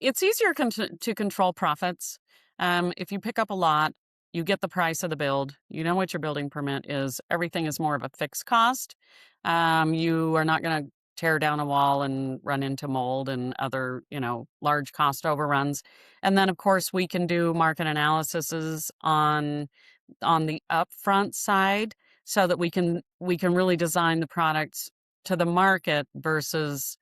It's easier to control profits. If you pick up a lot, you get the price of the build. You know what your building permit is. Everything is more of a fixed cost. You are not going to tear down a wall and run into mold and other, large cost overruns. And then, of course, we can do market analyses on the upfront side so that we can really design the products to the market versus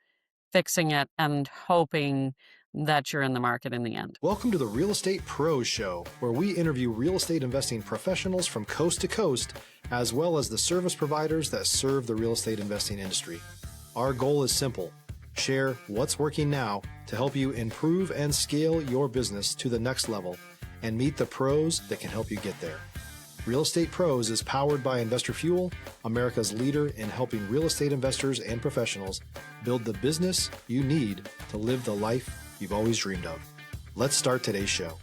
fixing it and hoping that you're in the market in the end. Welcome to the Real Estate Pros Show, where we interview real estate investing professionals from coast to coast, as well as the service providers that serve the real estate investing industry. Our goal is simple: share what's working now to help you improve and scale your business to the next level and meet the pros that can help you get there. Real Estate Pros is powered by Investor Fuel, America's leader in helping real estate investors and professionals build the business you need to live the life you've always dreamed of. Let's start today's show.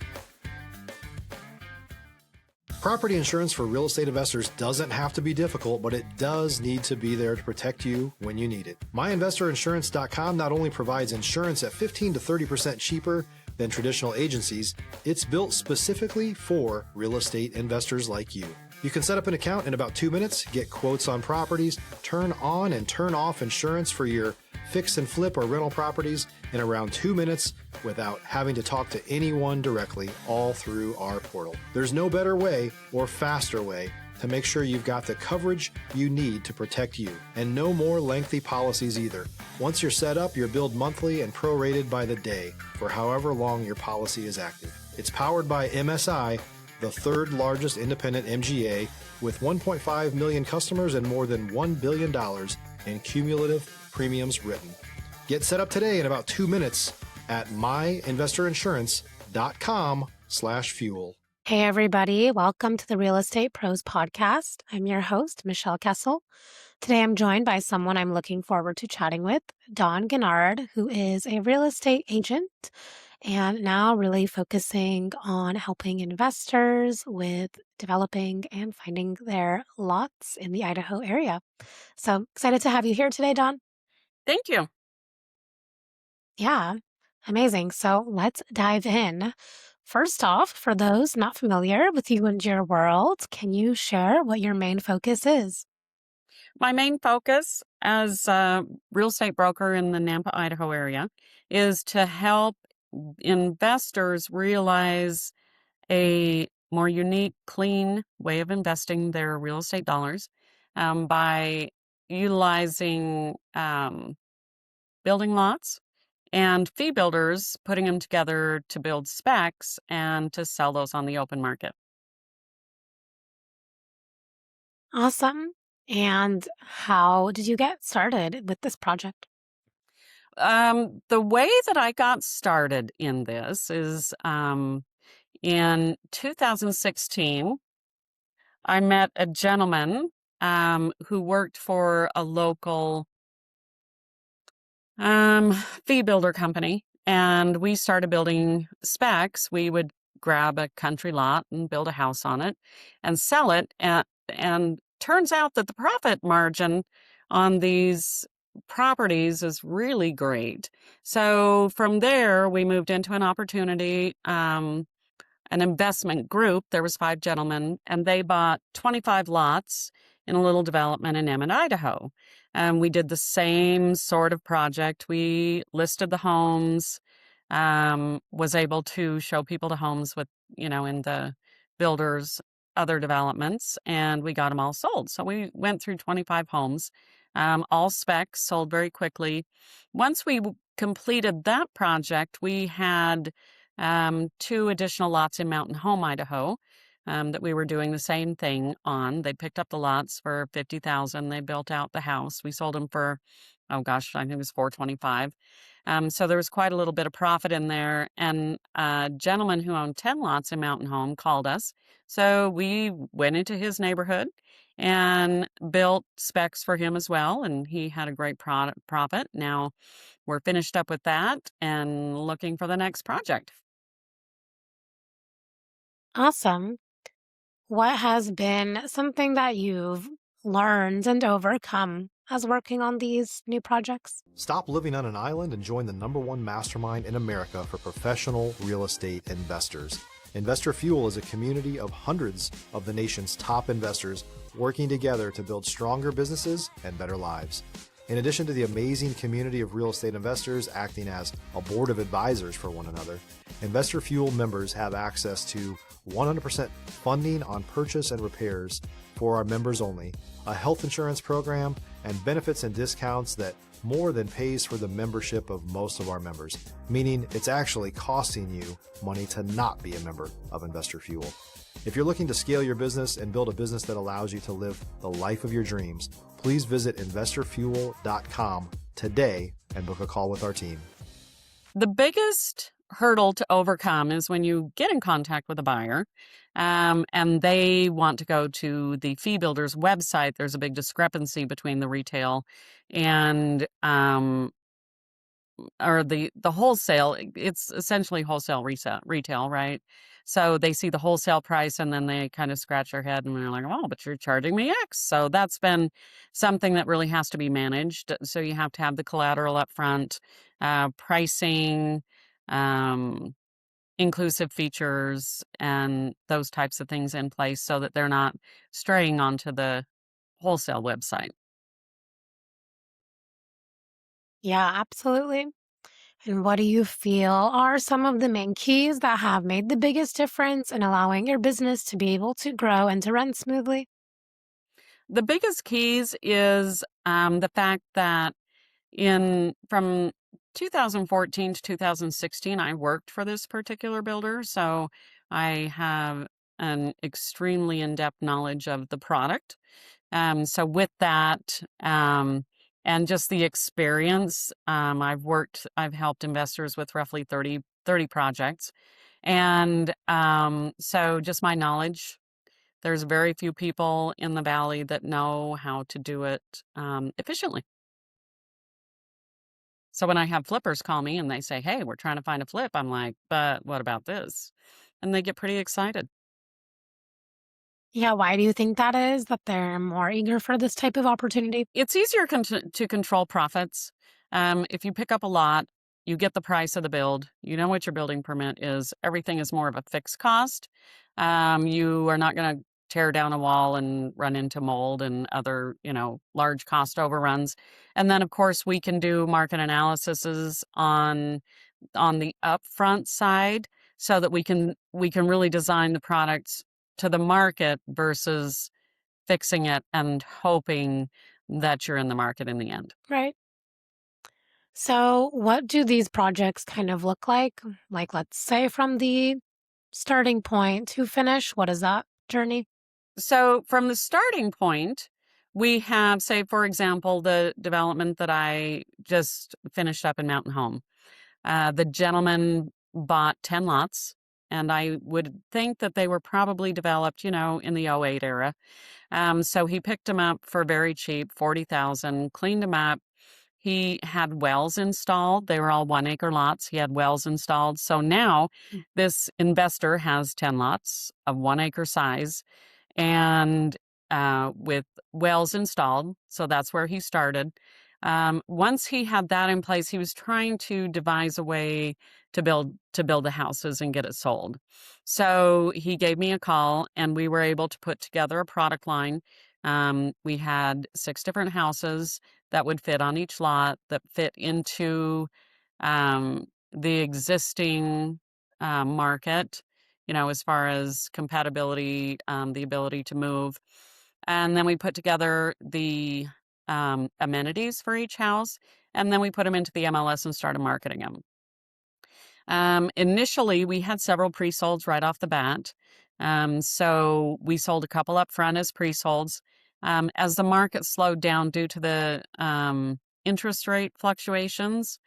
Property insurance for real estate investors doesn't have to be difficult, but it does need to be there to protect you when you need it. MyInvestorInsurance.com not only provides insurance at 15 to 30% cheaper than traditional agencies, it's built specifically for real estate investors like you. You can set up an account in about 2 minutes, get quotes on properties, turn on and turn off insurance for your fix and flip or rental properties in around 2 minutes without having to talk to anyone directly, all through our portal. There's no better way or faster way to make sure you've got the coverage you need to protect you, and no more lengthy policies either. Once you're set up, you're billed monthly and prorated by the day for however long your policy is active. It's powered by MSI, the third largest independent MGA, with 1.5 million customers and more than $1 billion in cumulative premiums written. Get set up today in about 2 minutes at myinvestorinsurance.com/fuel. Hey, everybody. Welcome to the Real Estate Pros podcast. I'm your host, Michelle Kesil. Today, I'm joined by someone I'm looking forward to chatting with, Dawn Guinard, who is a real estate agent and now really focusing on helping investors with developing and finding their lots in the Idaho area. So excited to have you here today, Dawn. Thank you. Yeah, amazing. So let's dive in. First off, for those not familiar with you and your world, can you share what your main focus is? My main focus as a real estate broker in the Nampa, Idaho area is to help investors realize a more unique, clean way of investing their real estate dollars by utilizing building lots and fee builders, putting them together to build specs and to sell those on the open market. Awesome. And how did you get started with this project? The way that I got started in this is in 2016, I met a gentleman who worked for a local fee builder company, and we started building specs. We would grab a country lot and build a house on it and sell it. And turns out that the profit margin on these properties is really great. So from there, we moved into an opportunity, an investment group. There was 5 gentlemen, and they bought 25 lots in a little development in Emmett, Idaho. And we did the same sort of project. We listed the homes, was able to show people the homes with, in the builders' other developments, and we got them all sold. So we went through 25 homes, all specs, sold very quickly. Once we completed that project, we had 2 additional lots in Mountain Home, Idaho, that we were doing the same thing on. They picked up the lots for $50,000. They built out the house. We sold them for, I think it was $425,000. So there was quite a little bit of profit in there. And a gentleman who owned 10 lots in Mountain Home called us. So we went into his neighborhood and built specs for him as well. And he had a great profit. Now we're finished up with that and looking for the next project. Awesome. What has been something that you've learned and overcome as working on these new projects? Stop living on an island and join the #1 mastermind in America for professional real estate investors. Investor Fuel is a community of hundreds of the nation's top investors working together to build stronger businesses and better lives. In addition to the amazing community of real estate investors acting as a board of advisors for one another, Investor Fuel members have access to 100% funding on purchase and repairs for our members only, a health insurance program, and benefits and discounts that more than pays for the membership of most of our members, meaning it's actually costing you money to not be a member of Investor Fuel. If you're looking to scale your business and build a business that allows you to live the life of your dreams, please visit investorfuel.com today and book a call with our team. The biggest hurdle to overcome is when you get in contact with a buyer and they want to go to the fee builder's website. There's a big discrepancy between the retail and or the wholesale. It's essentially wholesale retail, right? So they see the wholesale price and then they kind of scratch their head and they're like, oh, but you're charging me X. So that's been something that really has to be managed. So you have to have the collateral up front, pricing, inclusive features, and those types of things in place so that they're not straying onto the wholesale website. Yeah, absolutely. And what do you feel are some of the main keys that have made the biggest difference in allowing your business to be able to grow and to run smoothly? The biggest keys is the fact that from 2014 to 2016, I worked for this particular builder, so I have an extremely in-depth knowledge of the product. So with that, and just the experience, I've helped investors with roughly 30 projects. And so just my knowledge, there's very few people in the Valley that know how to do it efficiently. So when I have flippers call me and they say, hey, we're trying to find a flip, I'm like, but what about this? And they get pretty excited. Yeah, why do you think that is? That they're more eager for this type of opportunity? It's easier to control profits. If you pick up a lot, you get the price of the build, you know what your building permit is. Everything is more of a fixed cost. You are not going to tear down a wall and run into mold and other, large cost overruns. And then, of course, we can do market analyses on the upfront side so that we can really design the products to the market versus fixing it and hoping that you're in the market in the end. Right. So, what do these projects kind of look like? Like, let's say from the starting point to finish, what is that journey? So from the starting point, we have, say, for example, the development that I just finished up in Mountain Home. The gentleman bought 10 lots, and I would think that they were probably developed, in the '08 era. So he picked them up for very cheap, $40,000, cleaned them up. He had wells installed. They were all 1-acre lots. He had wells installed. So now this investor has 10 lots of 1-acre size and with wells installed. So that's where he started. Once he had that in place, he was trying to devise a way to build the houses and get it sold. So he gave me a call, and we were able to put together a product line. We had 6 different houses that would fit on each lot, that fit into the existing market, as far as compatibility, the ability to move. And then we put together the amenities for each house, and then we put them into the MLS and started marketing them. Initially, we had several pre-solds right off the bat. So we sold a couple up front as pre-solds. As the market slowed down due to the interest rate fluctuations,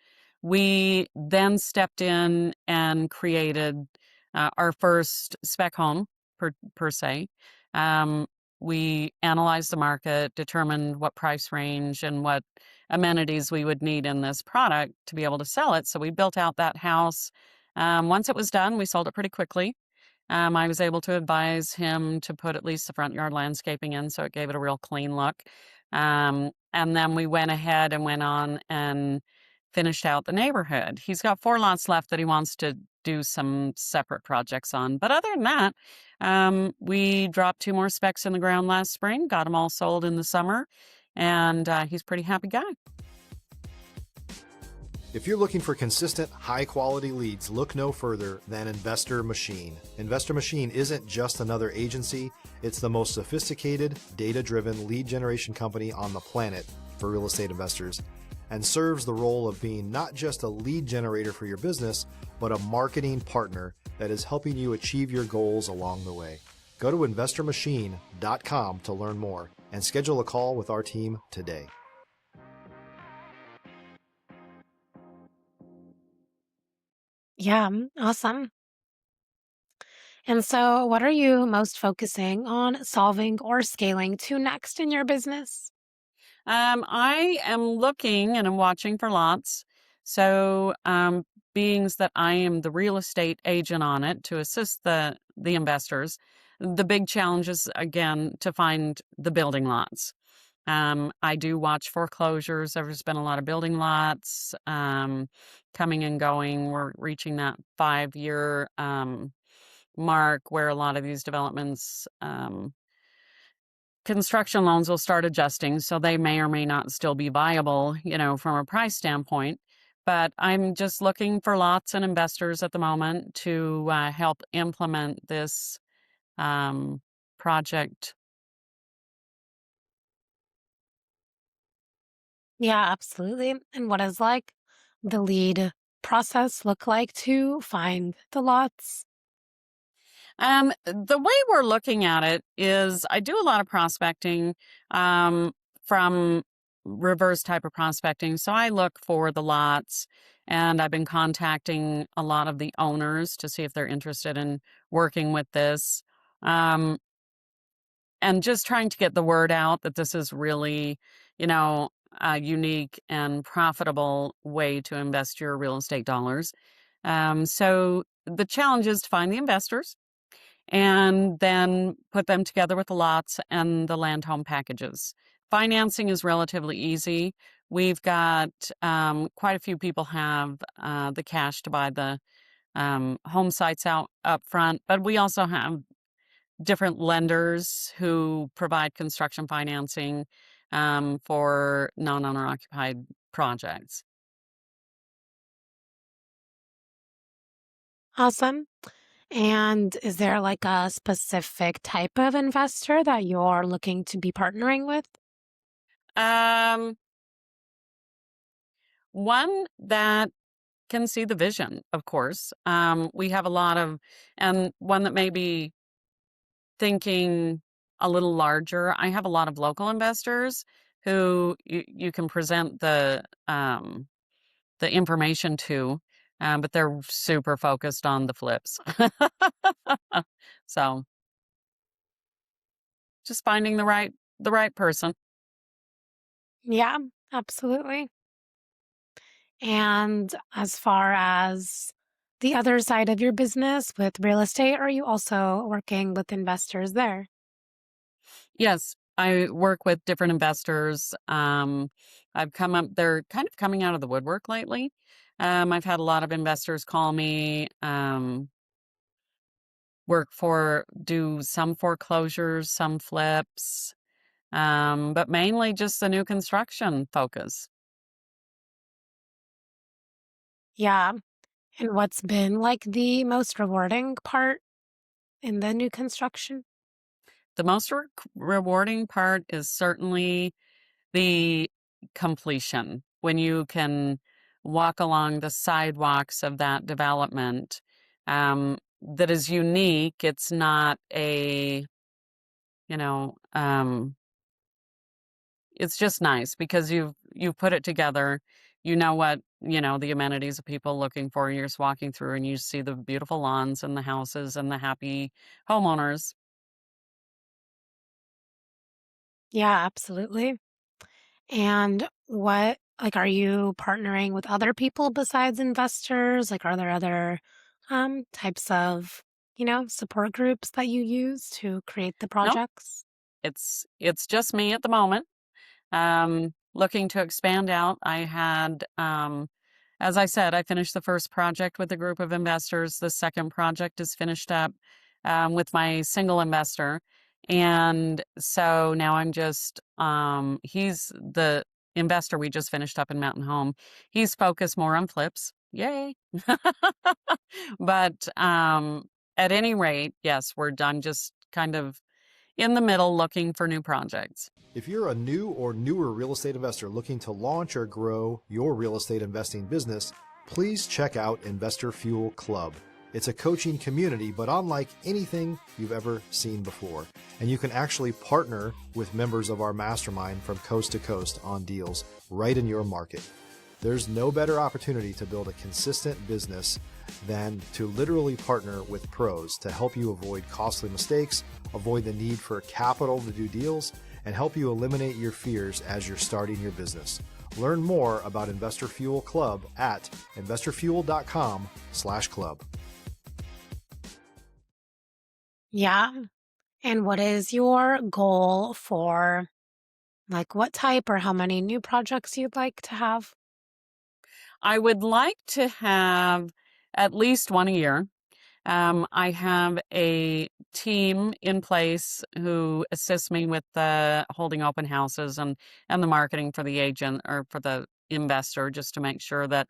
we then stepped in and created our first spec home per se. We analyzed the market, determined what price range and what amenities we would need in this product to be able to sell it. So we built out that house. Once it was done, we sold it pretty quickly. I was able to advise him to put at least the front yard landscaping in, so it gave it a real clean look. And then we went ahead and went on and finished out the neighborhood. He's got 4 lots left that he wants to do some separate projects on. But other than that, we dropped 2 more specs in the ground last spring, got them all sold in the summer, and he's a pretty happy guy. If you're looking for consistent, high-quality leads, look no further than Investor Machine. Investor Machine isn't just another agency, it's the most sophisticated, data-driven lead generation company on the planet for real estate investors, and serves the role of being not just a lead generator for your business, but a marketing partner that is helping you achieve your goals along the way. Go to investormachine.com to learn more and schedule a call with our team today. Yeah, awesome. And so, what are you most focusing on solving or scaling to next in your business? I am looking and I'm watching for lots. So, beings that I am the real estate agent on it to assist the investors, the big challenge is again to find the building lots. I do watch foreclosures. There's been a lot of building lots coming and going. We're reaching that 5-year mark where a lot of these developments construction loans will start adjusting, so they may or may not still be viable, from a price standpoint. But I'm just looking for lots and investors at the moment to help implement this project. Yeah, absolutely. And what does like the lead process look like to find the lots? The way we're looking at it is I do a lot of prospecting from reverse type of prospecting. So I look for the lots and I've been contacting a lot of the owners to see if they're interested in working with this. Um, and just trying to get the word out that this is really, a unique and profitable way to invest your real estate dollars. So the challenge is to find the investors and then put them together with the lots and the land home packages. Financing is relatively easy. We've got quite a few people have the cash to buy the home sites out up front, but we also have different lenders who provide construction financing for non-owner occupied projects. Awesome. And is there like a specific type of investor that you're looking to be partnering with? Um, One that can see the vision, of course. We have a lot of, and one that may be thinking a little larger. I have a lot of local investors who you can present the information to, but they're super focused on the flips. So just finding the right person. Yeah, absolutely. And as far as the other side of your business with real estate, are you also working with investors there? Yes, I work with different investors. They're kind of coming out of the woodwork lately. I've had a lot of investors call me, do some foreclosures, some flips, but mainly just the new construction focus. Yeah. And what's been like the most rewarding part in the new construction? The most rewarding part is certainly the completion when you can walk along the sidewalks of that development that is unique. It's not you know, um, it's just nice because you've put it together. You know what, the amenities of people looking for. You're just walking through and you see the beautiful lawns and the houses and the happy homeowners. Yeah, absolutely. And what, like, are you partnering with other people besides investors? Like, are there other types of, support groups that you use to create the No, projects? it's just me at the moment. Looking to expand out. I had, as I said, I finished the first project with a group of investors. The second project is finished up with my single investor. And so now I'm just, he's the investor we just finished up in Mountain Home. He's focused more on flips. Yay. But at any rate, yes, I'm just kind of in the middle looking for new projects. If you're a new or newer real estate investor looking to launch or grow your real estate investing business, please check out Investor Fuel Club. It's a coaching community, but unlike anything you've ever seen before. And you can actually partner with members of our mastermind from coast to coast on deals right in your market. There's no better opportunity to build a consistent business than to literally partner with pros to help you avoid costly mistakes, avoid the need for capital to do deals, and help you eliminate your fears as you're starting your business. Learn more about Investor Fuel Club at investorfuel.com/club. Yeah. And what is your goal for, like, what type or how many new projects you'd like to have? I would like to have at least one a year. I have a team in place who assists me with the holding open houses and the marketing for the agent or for the investor, just to make sure that,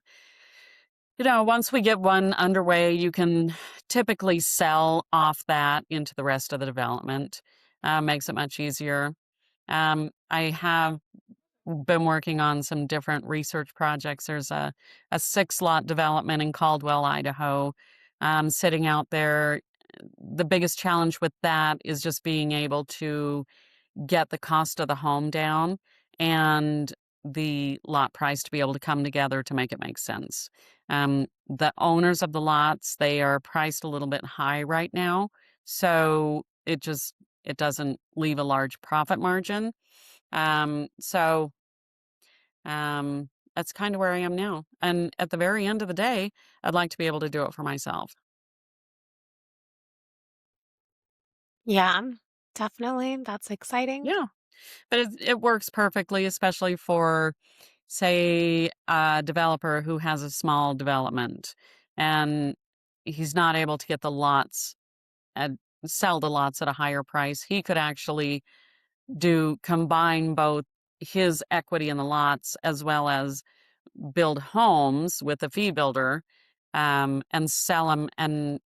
once we get one underway, you can typically sell off that into the rest of the development. Makes it much easier. I have been working on some different research projects. There's a 6-lot development in Caldwell, Idaho, sitting out there. The biggest challenge with that is just being able to get the cost of the home down and the lot price to be able to come together to make it make sense. The owners of the lots, they are priced a little bit high right now, so it doesn't leave a large profit margin. So that's kind of where I am now. And at the very end of the day, I'd like to be able to do it for myself. Yeah, definitely. That's exciting. Yeah. But it works perfectly, especially for, say, a developer who has a small development and he's not able to get the lots and sell the lots at a higher price. He could actually combine both his equity in the lots as well as build homes with a fee builder, and sell them and,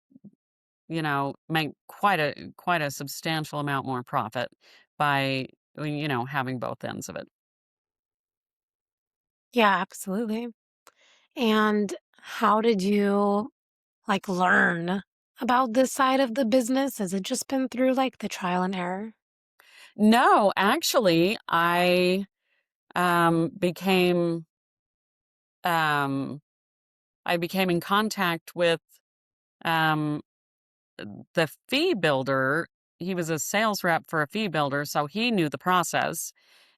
make quite a substantial amount more profit by, having both ends of it. Yeah, absolutely. And how did you like learn about this side of the business? Has it just been through like the trial and error? No, actually, um, became um, I became in contact with, um, the fee builder. He was a sales rep for a fee builder, so he knew the process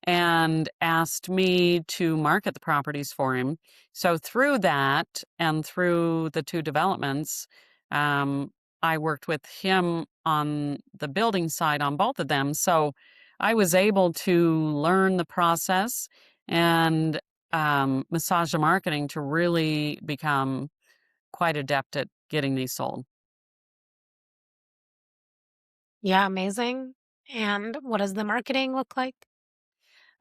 and asked me to market the properties for him. So through that and through the two developments, um, I worked with him on the building side on both of them. So I was able to learn the process and massage the marketing to really become quite adept at getting these sold. Yeah, amazing. And what does the marketing look like?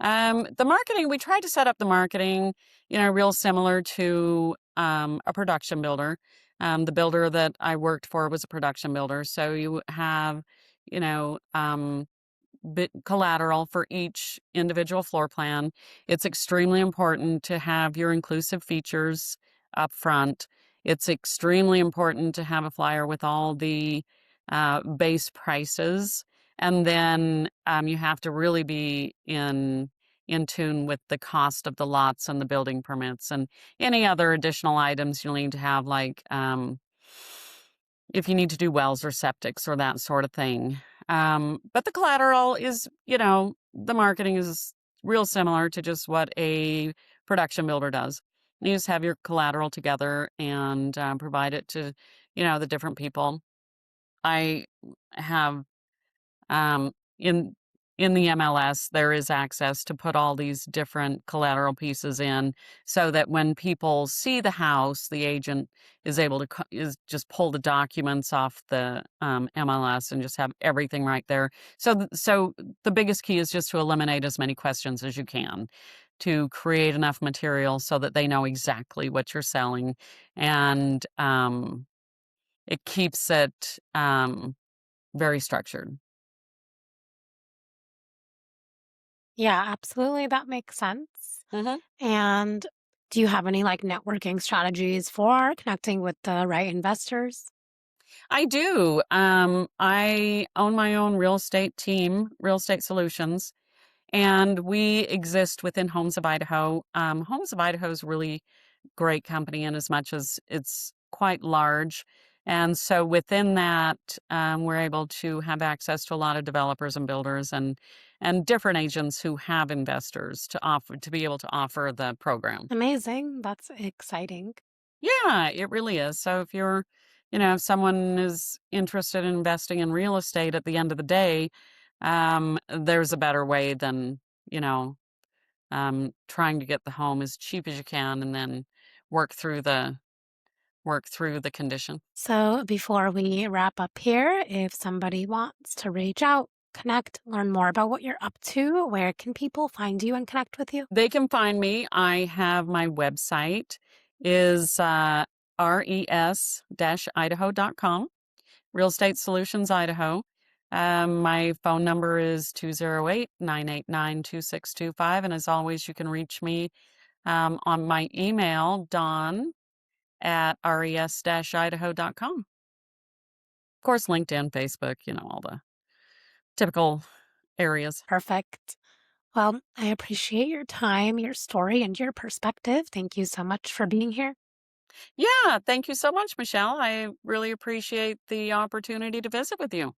The marketing, we tried to set up the marketing, real similar to a production builder. The builder that I worked for was a production builder. So you have, you know, um, bit collateral for each individual floor plan. It's extremely important to have your inclusive features up front. It's extremely important to have a flyer with all the base prices, and then you have to really be in tune with the cost of the lots and the building permits and any other additional items you'll need to have, like if you need to do wells or septics or that sort of thing. But the collateral is, the marketing is real similar to just what a production builder does. You just have your collateral together and provide it to, the different people. I have in in the MLS, there is access to put all these different collateral pieces in so that when people see the house, the agent is able to is just pull the documents off the MLS and just have everything right there. So the biggest key is just to eliminate as many questions as you can to create enough material so that they know exactly what you're selling, and it keeps it very structured. Yeah, absolutely. That makes sense. hmm And do you have any like networking strategies for connecting with the right investors? I do. I own my own real estate team, Real Estate Solutions, and we exist within Homes of Idaho. Homes of Idaho is a really great company in as much as it's quite large. And so within that, we're able to have access to a lot of developers and builders and different agents who have investors to be able to offer the program. Amazing. That's exciting. Yeah, it really is. So if someone is interested in investing in real estate at the end of the day, there's a better way than, you know, trying to get the home as cheap as you can and then work through the condition. So before we wrap up here, if somebody wants to reach out, connect, learn more about what you're up to, where can people find you and connect with you? They can find me. I have my website is res-idaho.com, Real Estate Solutions Idaho. My phone number is 208-989-2625. And as always, you can reach me on my email, dawn@res-idaho.com. Of course, LinkedIn, Facebook, all the typical areas. Perfect. Well, I appreciate your time, your story, and your perspective. Thank you so much for being here. Yeah, thank you so much, Michelle. I really appreciate the opportunity to visit with you.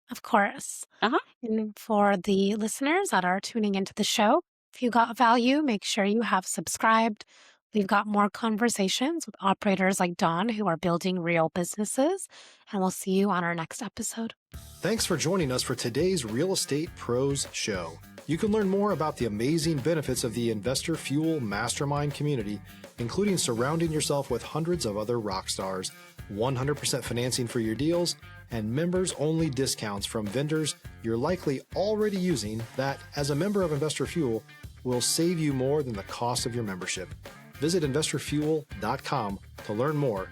Of course. Uh-huh. And for the listeners that are tuning into the show, if you got value, make sure you have subscribed. We've got more conversations with operators like Dawn who are building real businesses, and we'll see you on our next episode. Thanks for joining us for today's Real Estate Pros Show. You can learn more about the amazing benefits of the Investor Fuel Mastermind community, including surrounding yourself with hundreds of other rock stars, 100% financing for your deals, and members-only discounts from vendors you're likely already using that, as a member of Investor Fuel, will save you more than the cost of your membership. Visit investorfuel.com to learn more.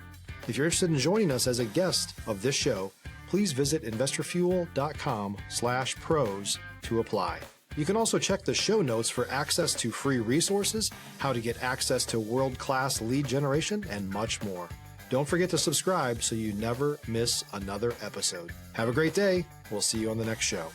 If you're interested in joining us as a guest of this show, please visit investorfuel.com/pros to apply. You can also check the show notes for access to free resources, how to get access to world-class lead generation, and much more. Don't forget to subscribe so you never miss another episode. Have a great day. We'll see you on the next show.